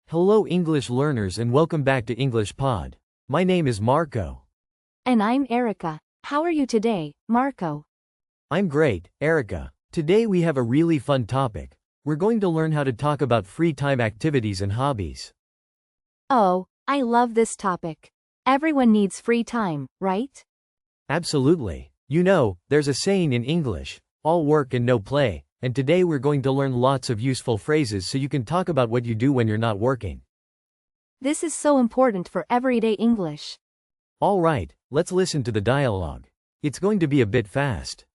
Hello English learners and welcome back to English Pod. My name is Marco. And I'm Erica. How are you today, Marco? I'm great, Erica. Today we have a really fun topic. We're going to learn how to talk about free time activities and hobbies. Oh, I love this topic. Everyone needs free time, right? Absolutely. You know, there's a saying in English, all work and no play, and today we're going to learn lots of useful phrases so you can talk about what you do when you're not working. This is so important for everyday English. All right, let's listen to the dialogue. It's going to be a bit fast.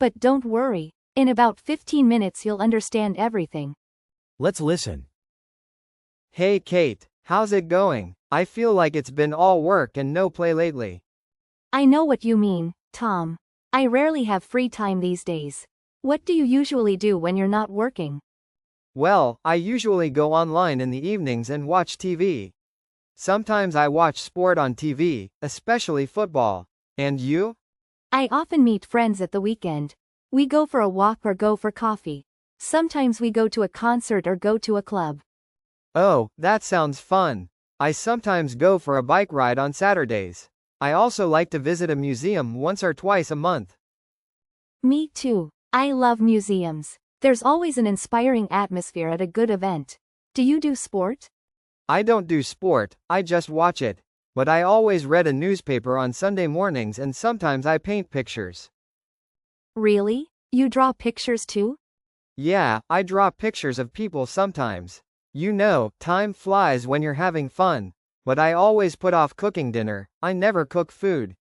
But don't worry, in about 15 minutes you'll understand everything. Let's listen. Hey Kate, how's it going? I feel like it's been all work and no play lately. I know what you mean, Tom. I rarely have free time these days. What do you usually do when you're not working? Well, I usually go online in the evenings and watch TV. Sometimes I watch sport on TV, especially football. And you? I often meet friends at the weekend. We go for a walk or go for coffee. Sometimes we go to a concert or go to a club. Oh, that sounds fun. I sometimes go for a bike ride on Saturdays. I also like to visit a museum once or twice a month. Me too. I love museums. There's always an inspiring atmosphere at a good event. Do you do sport? I don't do sport, I just watch it. But I always read a newspaper on Sunday mornings and sometimes I paint pictures. Really? You draw pictures too? Yeah, I draw pictures of people sometimes. You know, time flies when you're having fun. But I always put off cooking dinner. I never cook food.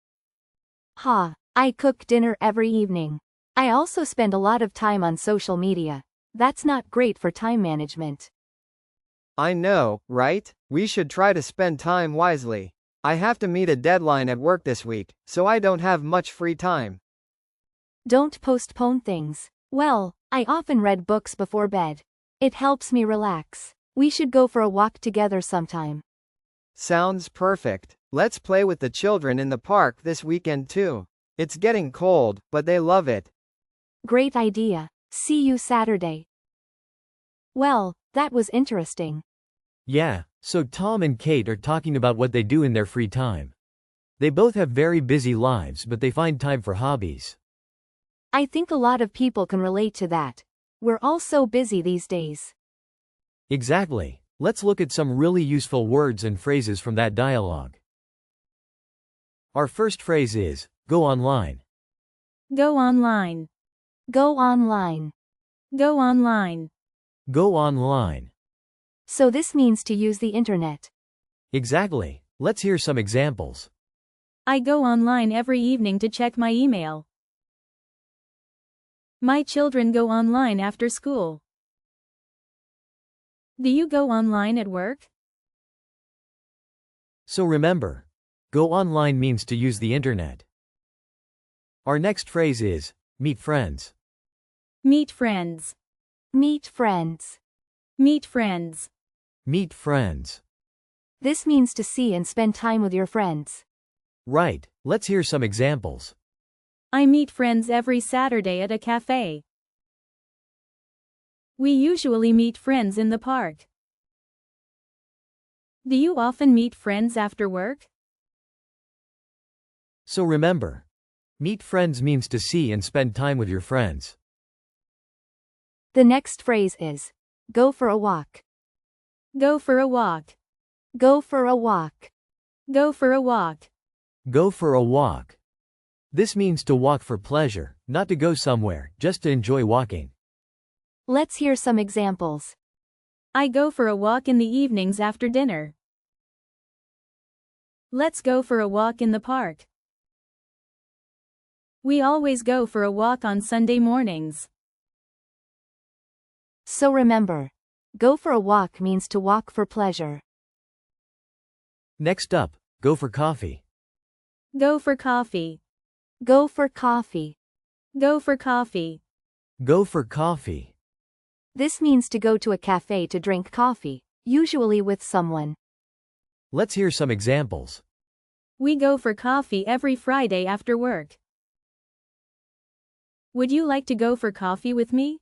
I cook dinner every evening. I also spend a lot of time on social media. That's not great for time management. I know, right? We should try to spend time wisely. I have to meet a deadline at work this week, so I don't have much free time. Don't postpone things. Well, I often read books before bed. It helps me relax. We should go for a walk together sometime. Sounds perfect. Let's play with the children in the park this weekend too. It's getting cold, but they love it. Great idea. See you Saturday. Well, that was interesting. Yeah, so Tom and Kate are talking about what they do in their free time. They both have very busy lives, but they find time for hobbies. I think a lot of people can relate to that. We're all so busy these days. Exactly. Let's look at some really useful words and phrases from that dialogue. Our first phrase is, go online. Go online. Go online. Go online. Go online. So this means to use the internet. Exactly. Let's hear some examples. I go online every evening to check my email. My children go online after school. Do you go online at work? So remember, go online means to use the internet. Our next phrase is, meet friends. Meet friends. Meet friends. Meet friends. Meet friends. This means to see and spend time with your friends. Right, let's hear some examples. I meet friends every Saturday at a cafe. We usually meet friends in the park. Do you often meet friends after work? So remember, meet friends means to see and spend time with your friends. The next phrase is, go for a walk. Go for a walk. Go for a walk. Go for a walk. Go for a walk. This means to walk for pleasure, not to go somewhere, just to enjoy walking. Let's hear some examples. I go for a walk in the evenings after dinner. Let's go for a walk in the park. We always go for a walk on Sunday mornings. So remember, go for a walk means to walk for pleasure. Next up, go for coffee. Go for coffee. Go for coffee. Go for coffee. Go for coffee. This means to go to a cafe to drink coffee, usually with someone. Let's hear some examples. We go for coffee every Friday after work. Would you like to go for coffee with me?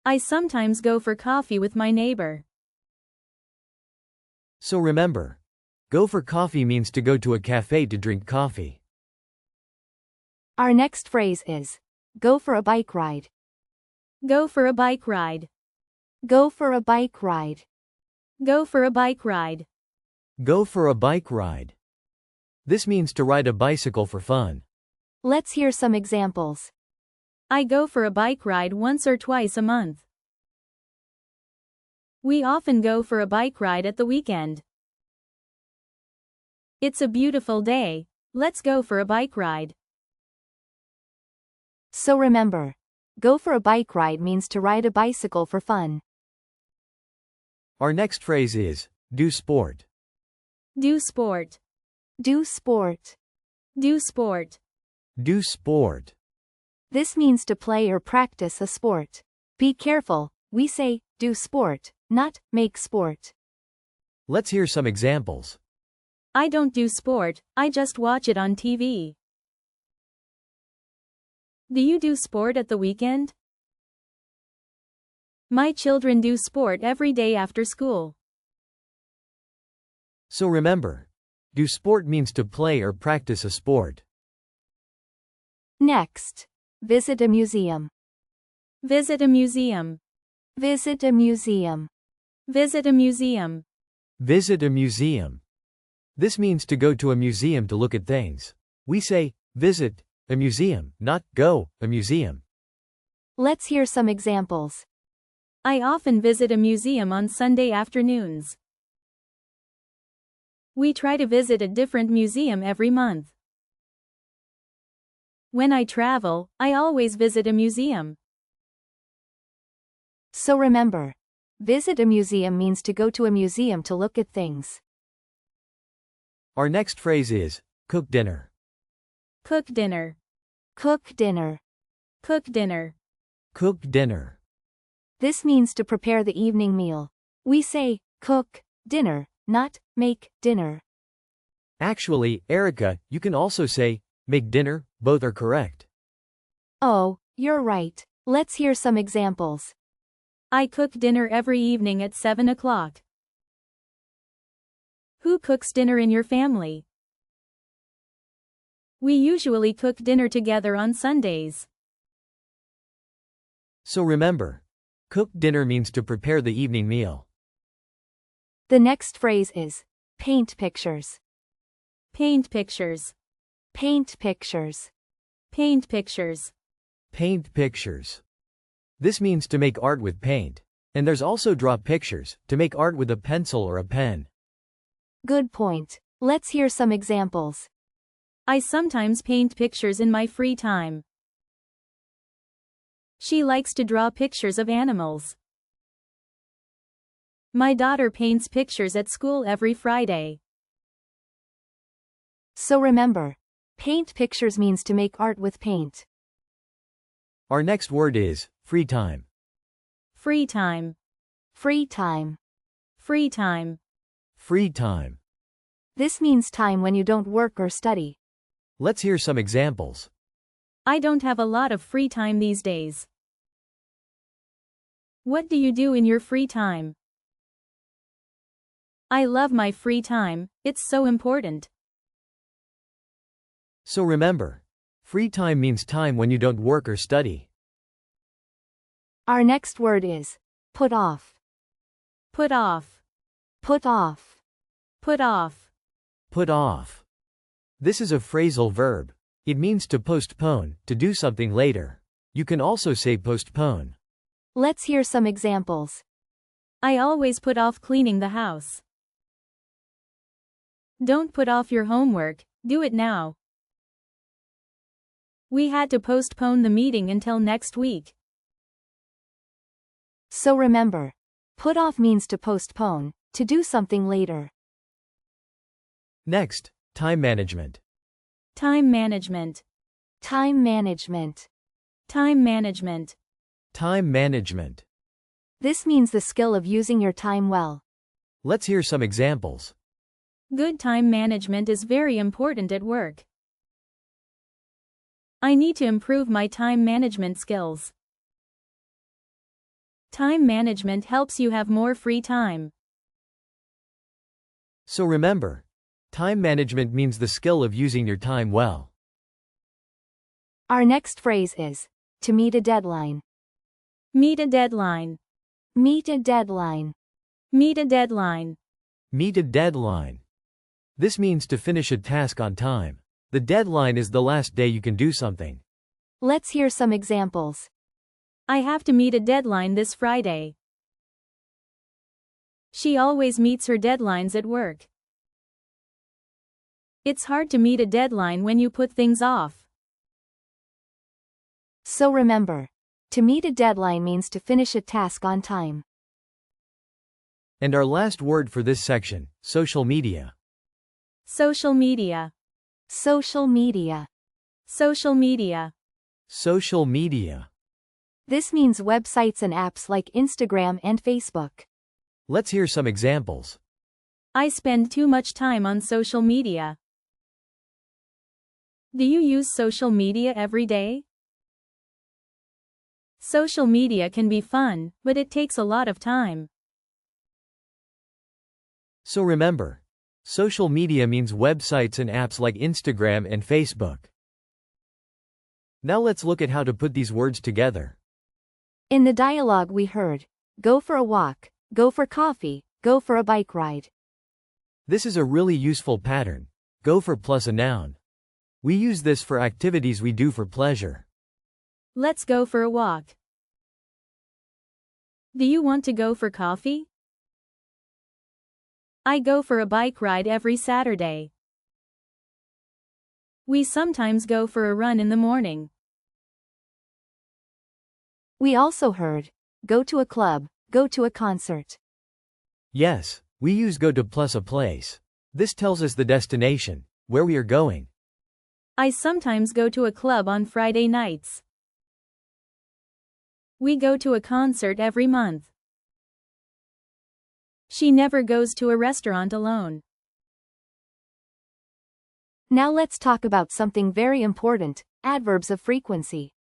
I sometimes go for coffee with my neighbor. So remember, go for coffee means to go to a cafe to drink coffee. Our next phrase is go for a bike ride. Go for a bike ride. Go for a bike ride. Go for a bike ride. Go for a bike ride. This means to ride a bicycle for fun. Let's hear some examples. I go for a bike ride once or twice a month. We often go for a bike ride at the weekend. It's a beautiful day. Let's go for a bike ride. So remember, go for a bike ride means to ride a bicycle for fun. Our next phrase is do sport. Do sport. Do sport. Do sport. Do sport. This means to play or practice a sport. Be careful, we say do sport, not make sport. Let's hear some examples. I don't do sport, I just watch it on TV. Do you do sport at the weekend? My children do sport every day after school. So remember, do sport means to play or practice a sport. Next, visit a museum. Visit a museum. Visit a museum. Visit a museum. Visit a museum. This means to go to a museum to look at things. We say, visit a museum, not go a museum. Let's hear some examples. I often visit a museum on Sunday afternoons. We try to visit a different museum every month. When I travel, I always visit a museum. So remember, visit a museum means to go to a museum to look at things. Our next phrase is cook dinner. Cook dinner. Cook dinner. Cook dinner. Cook dinner. This means to prepare the evening meal. We say, cook dinner, not make dinner. Actually, Erica, you can also say, make dinner, both are correct. Oh, you're right. Let's hear some examples. I cook dinner every evening at 7 o'clock. Who cooks dinner in your family? We usually cook dinner together on Sundays. So remember, cook dinner means to prepare the evening meal. The next phrase is paint pictures. Paint pictures. Paint pictures. Paint pictures. Paint pictures. This means to make art with paint. And there's also draw pictures, to make art with a pencil or a pen. Good point. Let's hear some examples. I sometimes paint pictures in my free time. She likes to draw pictures of animals. My daughter paints pictures at school every Friday. So remember, paint pictures means to make art with paint. Our next word is free time. Free time. Free time. Free time. Free time. This means time when you don't work or study. Let's hear some examples. I don't have a lot of free time these days. What do you do in your free time? I love my free time, it's so important. So remember, free time means time when you don't work or study. Our next word is put off. Put off. Put off. Put off. Put off. This is a phrasal verb. It means to postpone, to do something later. You can also say postpone. Let's hear some examples. I always put off cleaning the house. Don't put off your homework, do it now. We had to postpone the meeting until next week. So remember, put off means to postpone, to do something later. Next, time management. Time management. Time management. Time management. Time management. This means the skill of using your time well. Let's hear some examples. Good time management is very important at work. I need to improve my time management skills. Time management helps you have more free time. So remember, time management means the skill of using your time well. Our next phrase is to meet a deadline. Meet a deadline. Meet a deadline. Meet a deadline. Meet a deadline. This means to finish a task on time. The deadline is the last day you can do something. Let's hear some examples. I have to meet a deadline this Friday. She always meets her deadlines at work. It's hard to meet a deadline when you put things off. So remember, to meet a deadline means to finish a task on time. And our last word for this section, social media. Social media. Social media. Social media. Social media. This means websites and apps like Instagram and Facebook. Let's hear some examples. I spend too much time on social media. Do you use social media every day? Social media can be fun, but it takes a lot of time. So remember, social media means websites and apps like Instagram and Facebook. Now let's look at how to put these words together. In the dialogue we heard, go for a walk, go for coffee, go for a bike ride. This is a really useful pattern. Go for plus a noun. We use this for activities we do for pleasure. Let's go for a walk. Do you want to go for coffee? I go for a bike ride every Saturday. We sometimes go for a run in the morning. We also heard, go to a club, go to a concert. Yes, we use go to plus a place. This tells us the destination, where we are going. I sometimes go to a club on Friday nights. We go to a concert every month. She never goes to a restaurant alone. Now let's talk about something very important, adverbs of frequency.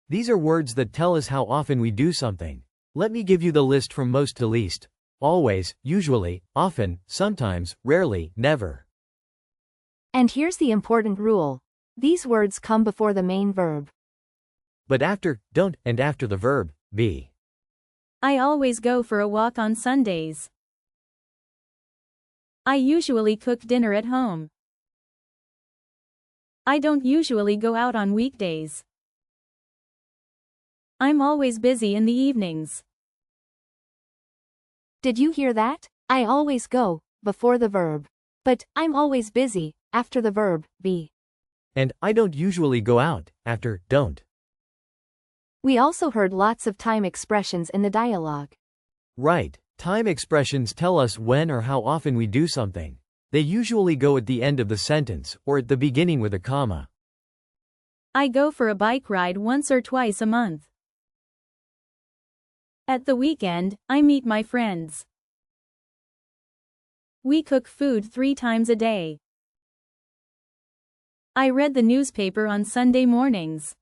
These are words that tell us how often we do something. Let me give you the list from most to least. Always, usually, often, sometimes, rarely, never. And here's the important rule. These words come before the main verb. But after, don't, and after the verb, be. I always go for a walk on Sundays. I usually cook dinner at home. I don't usually go out on weekdays. I'm always busy in the evenings. Did you hear that? I always go, before the verb. But, I'm always busy, after the verb, be. And, I don't usually go out, after, don't. We also heard lots of time expressions in the dialogue. Right, time expressions tell us when or how often we do something. They usually go at the end of the sentence, or at the beginning with a comma. I go for a bike ride once or twice a month. At the weekend, I meet my friends. We cook food 3 times a day. I read the newspaper on Sunday mornings.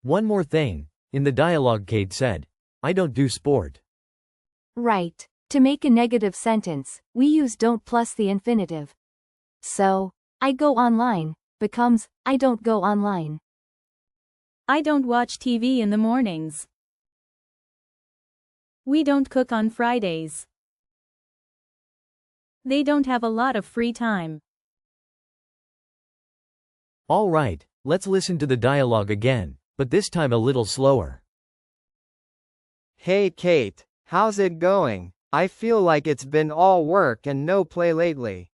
One more thing. In the dialogue Kate said, I don't do sport. Right. To make a negative sentence, we use don't plus the infinitive. So, I go online, becomes, I don't go online. I don't watch TV in the mornings. We don't cook on Fridays. They don't have a lot of free time. All right, let's listen to the dialogue again, but this time a little slower. Hey Kate, how's it going? I feel like it's been all work and no play lately.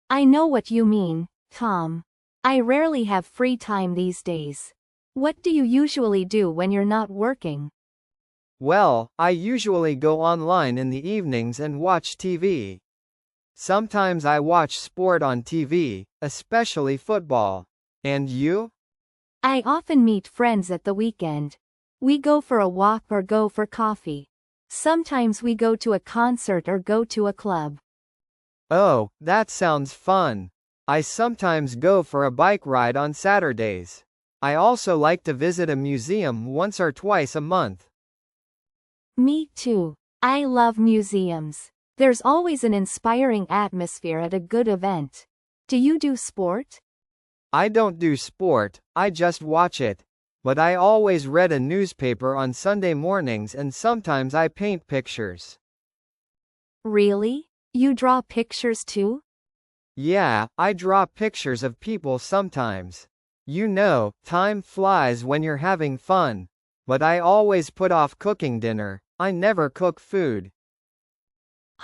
I know what you mean, Tom. I rarely have free time these days. What do you usually do when you're not working? Well, I usually go online in the evenings and watch TV. Sometimes I watch sport on TV, especially football. And you? I often meet friends at the weekend. We go for a walk or go for coffee. Sometimes we go to a concert or go to a club. Oh, that sounds fun. I sometimes go for a bike ride on Saturdays. I also like to visit a museum once or twice a month. Me too. I love museums. There's always an inspiring atmosphere at a good event. Do you do sport? I don't do sport, I just watch it. But I always read a newspaper on Sunday mornings and sometimes I paint pictures. Really? You draw pictures too? Yeah, I draw pictures of people sometimes. You know, time flies when you're having fun. But I always put off cooking dinner. I never cook food.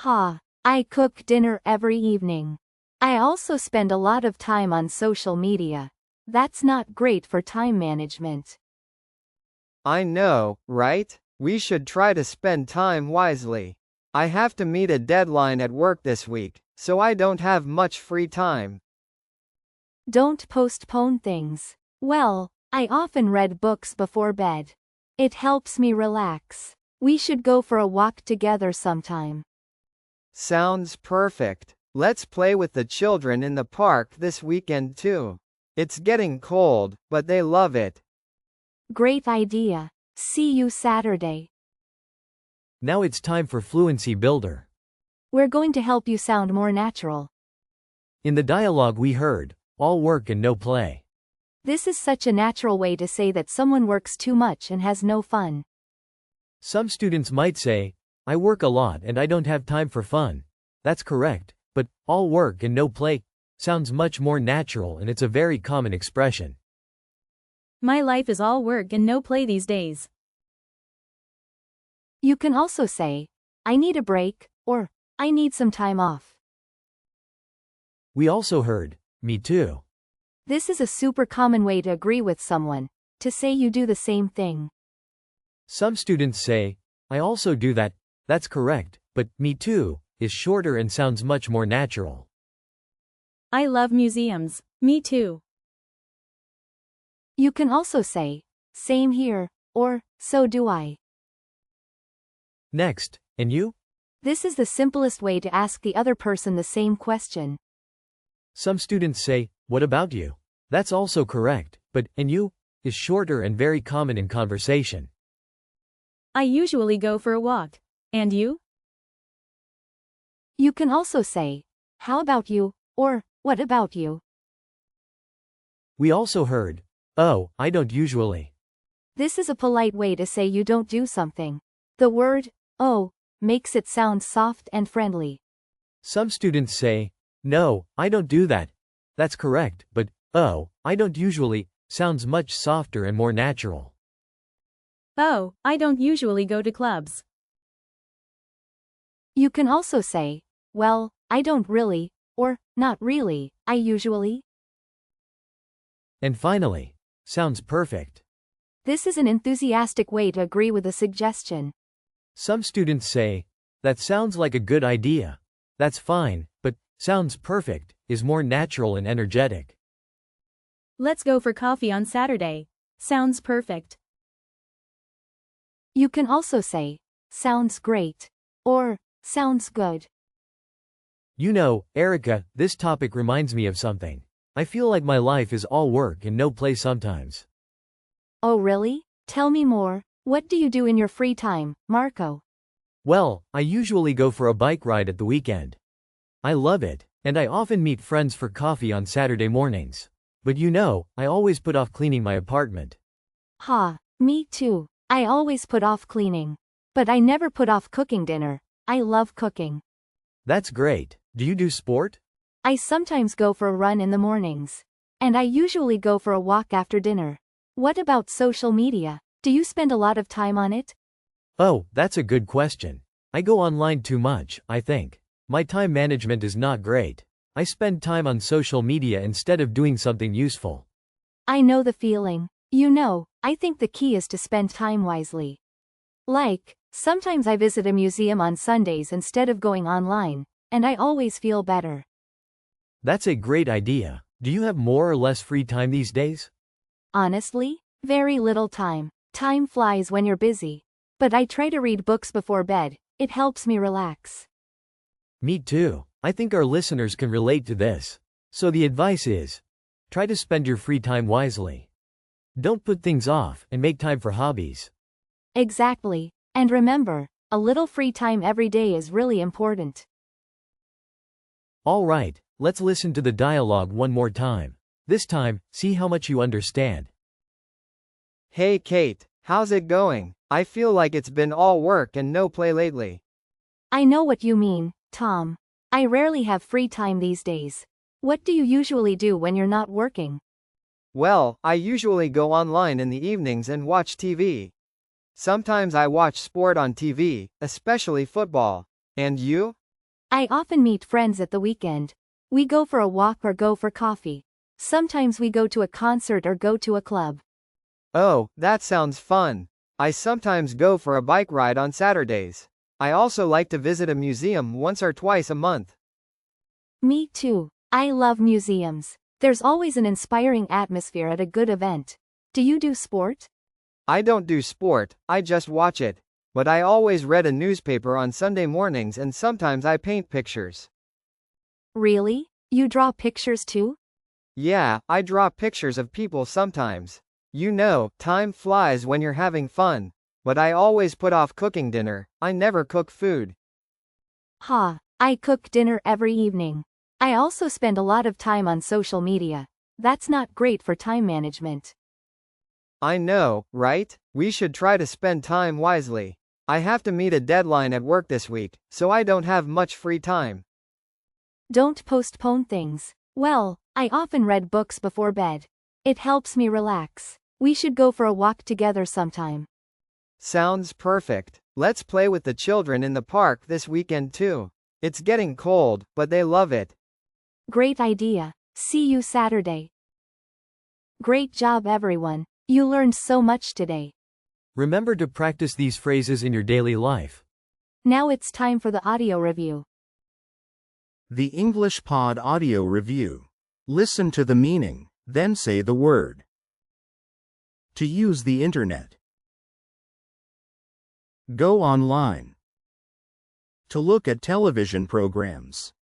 Ha, I cook dinner every evening. I also spend a lot of time on social media. That's not great for time management. I know, right? We should try to spend time wisely. I have to meet a deadline at work this week, so I don't have much free time. Don't postpone things. Well, I often read books before bed. It helps me relax. We should go for a walk together sometime. Sounds perfect. Let's play with the children in the park this weekend too. It's getting cold, but they love it. Great idea. See you Saturday. Now it's time for Fluency Builder. We're going to help you sound more natural. In the dialogue we heard, all work and no play. This is such a natural way to say that someone works too much and has no fun. Some students might say, I work a lot and I don't have time for fun. That's correct, but all work and no play sounds much more natural and it's a very common expression. My life is all work and no play these days. You can also say, I need a break, or I need some time off. We also heard, me too. This is a super common way to agree with someone, to say you do the same thing. Some students say, I also do that. That's correct, but me too is shorter and sounds much more natural. I love museums. Me too. You can also say, same here, or so do I. Next, and you? This is the simplest way to ask the other person the same question. Some students say, what about you? That's also correct, but and you is shorter and very common in conversation. I usually go for a walk. And you? You can also say, how about you, or what about you? We also heard, oh, I don't usually. This is a polite way to say you don't do something. The word, oh, makes it sound soft and friendly. Some students say, no, I don't do that. That's correct, but, oh, I don't usually, sounds much softer and more natural. Oh, I don't usually go to clubs. You can also say, well, I don't really, or not really, I usually. And finally, sounds perfect. This is an enthusiastic way to agree with a suggestion. Some students say, that sounds like a good idea. That's fine, but sounds perfect is more natural and energetic. Let's go for coffee on Saturday. Sounds perfect. You can also say, sounds great, or sounds good. You know, Erica, this topic reminds me of something. I feel like my life is all work and no play sometimes. Oh really? Tell me more. What do you do in your free time, Marco? Well, I usually go for a bike ride at the weekend. I love it, and I often meet friends for coffee on Saturday mornings. But you know, I always put off cleaning my apartment. Ha, me too. I always put off cleaning. But I never put off cooking dinner. I love cooking. That's great. Do you do sport? I sometimes go for a run in the mornings. And I usually go for a walk after dinner. What about social media? Do you spend a lot of time on it? Oh, that's a good question. I go online too much, I think. My time management is not great. I spend time on social media instead of doing something useful. I know the feeling. You know, I think the key is to spend time wisely. Like, sometimes I visit a museum on Sundays instead of going online, and I always feel better. That's a great idea. Do you have more or less free time these days? Honestly, very little time. Time flies when you're busy. But I try to read books before bed. It helps me relax. Me too. I think our listeners can relate to this. So the advice is, try to spend your free time wisely. Don't put things off and make time for hobbies. Exactly. And remember, A little free time every day is really important. All right, let's listen to the dialogue one more time. This time, see how much you understand. Hey Kate, how's it going? I feel like it's been all work and no play lately. I know what you mean, Tom. I rarely have free time these days. What do you usually do when you're not working? Well, I usually go online in the evenings and watch TV. Sometimes I watch sport on TV, especially football. And you? I often meet friends at the weekend. We go for a walk or go for coffee. Sometimes we go to a concert or go to a club. Oh, that sounds fun. I sometimes go for a bike ride on Saturdays. I also like to visit a museum once or twice a month. Me too. I love museums. There's always an inspiring atmosphere at a good event. Do you do sport? I don't do sport, I just watch it. But I always read a newspaper on Sunday mornings and sometimes I paint pictures. Really? You draw pictures too? Yeah, I draw pictures of people sometimes. You know, time flies when you're having fun. But I always put off cooking dinner. I never cook food. Ha, I cook dinner every evening. I also spend a lot of time on social media. That's not great for time management. I know, right? We should try to spend time wisely. I have to meet a deadline at work this week, so I don't have much free time. Don't postpone things. Well, I often read books before bed. It helps me relax. We should go for a walk together sometime. Sounds perfect. Let's play with the children in the park this weekend too. It's getting cold, but they love it. Great idea. See you Saturday. Great job everyone. You learned so much today. Remember to practice these phrases in your daily life. Now it's time for the audio review. The English Pod Audio Review. Listen to the meaning, then say the word. To use the internet. Go online. To look at television programs.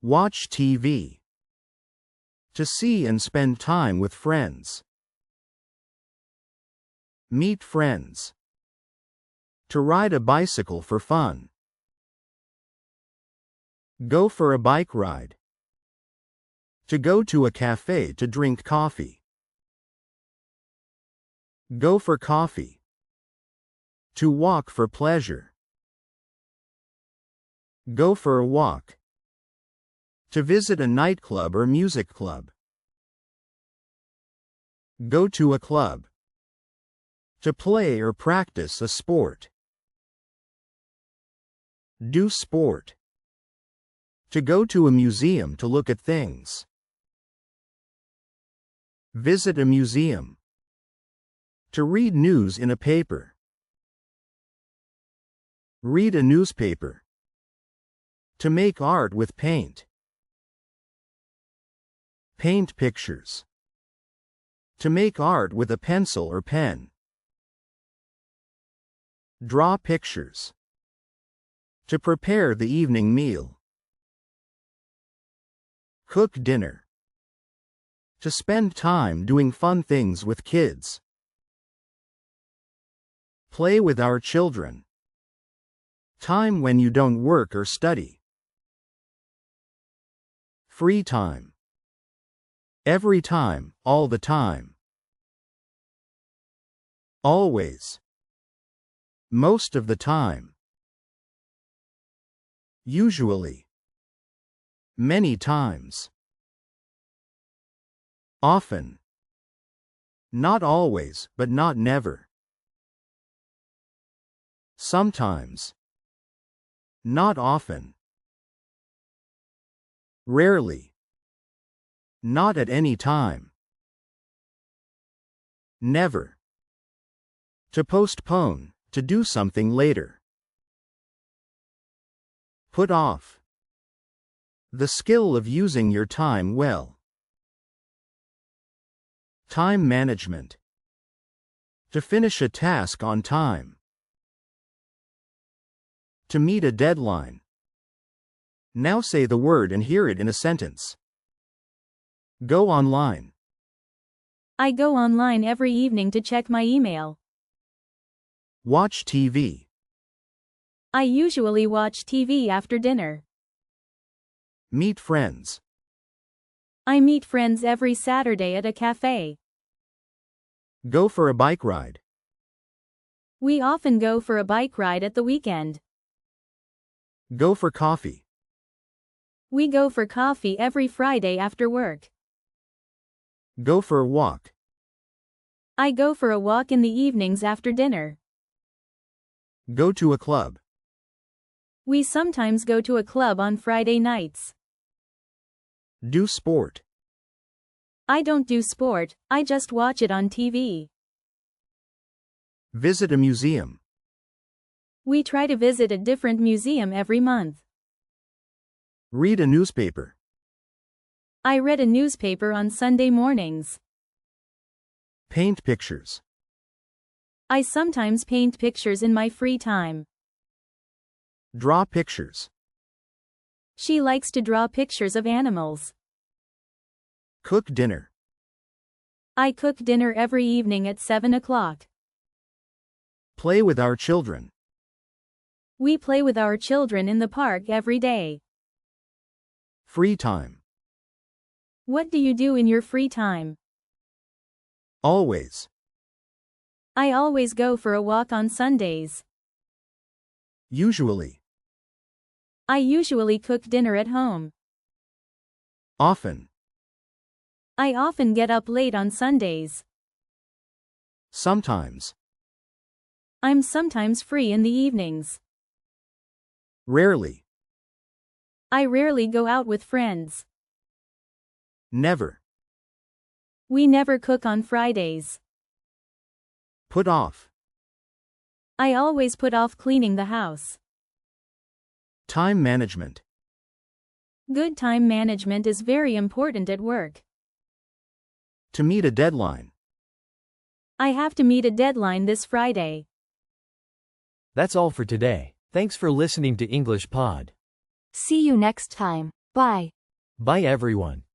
Watch TV. To see and spend time with friends. Meet friends. To ride a bicycle for fun. Go for a bike ride. To go to a cafe to drink coffee. Go for coffee. To walk for pleasure. Go for a walk. To visit a nightclub or music club. Go to a club. To play or practice a sport. Do sport. To go to a museum to look at things. Visit a museum. To read news in a paper. Read a newspaper. To make art with paint. Paint pictures. To make art with a pencil or pen. Draw pictures. To prepare the evening meal. Cook dinner. To spend time doing fun things with kids. Play with our children. Time when you don't work or study. Free time. Every time, all the time. Always. Most of the time. Usually. Many times. Often. Not always, but not never. Sometimes. Not often. Rarely. Not at any time. Never. To postpone, to do something later. Put off. The skill of using your time well. Time management. To finish a task on time. To meet a deadline. Now say the word and hear it in a sentence. Go online. I go online every evening to check my email. Watch TV. I usually watch TV after dinner. Meet friends. I meet friends every Saturday at a cafe. Go for a bike ride. We often go for a bike ride at the weekend. Go for coffee. We go for coffee every Friday after work. Go for a walk. I go for a walk in the evenings after dinner. Go to a club. We sometimes go to a club on Friday nights. Do sport. I don't do sport, I just watch it on TV. Visit a museum. We try to visit a different museum every month. Read a newspaper. I read a newspaper on Sunday mornings. Paint pictures. I sometimes paint pictures in my free time. Draw pictures. She likes to draw pictures of animals. Cook dinner. I cook dinner every evening at 7 o'clock. Play with our children. We play with our children in the park every day. Free time. What do you do in your free time? Always. I always go for a walk on Sundays. Usually. I usually cook dinner at home. Often. I often get up late on Sundays. Sometimes. I'm sometimes free in the evenings. Rarely. I rarely go out with friends. Never. We never cook on Fridays. Put off. I always put off cleaning the house. Time management. Good time management is very important at work. To meet a deadline. I have to meet a deadline this Friday. That's all for today. Thanks for listening to English Pod. See you next time. Bye. Bye everyone.